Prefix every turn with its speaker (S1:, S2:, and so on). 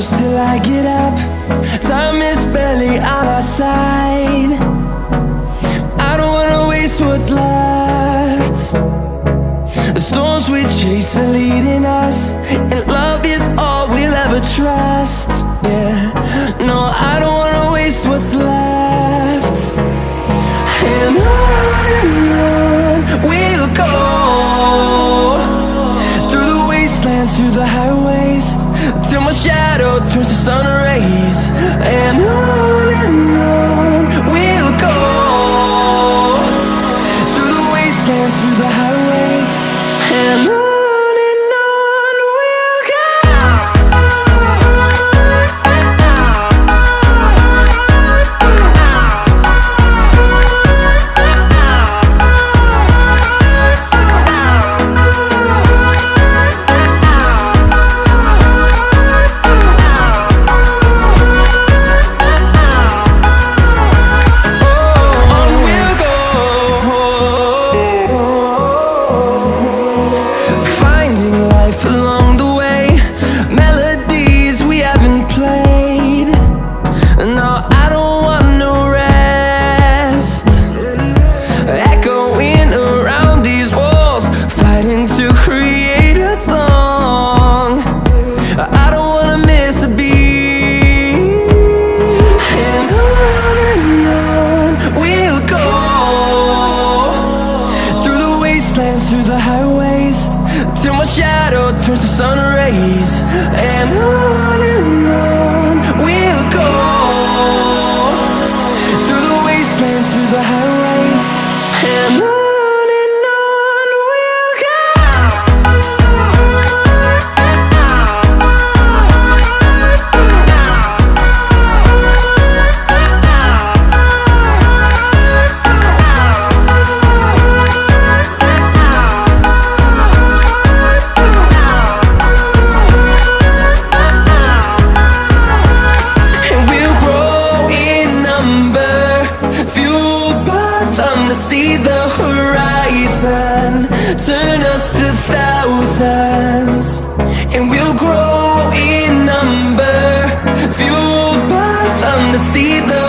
S1: close till I get up. Time is barely on our side. I don't wanna waste what's left. The storms we chase are leading us, and love is all we'll ever trust. Yeah, no, I don't wanna waste what's left. And on we'll go, through the wastelands, through the highways, till my shadow turns to sun rays. And on we'll go, through the wastelands, through the highways, and on we'll go. Through the highways, till my shadow turns to sun rays. And on we'll go, through the wastelands, through the highways, and on we'll go. See the horizon, turn us to thousands, and we'll grow in number, fueled by them to see the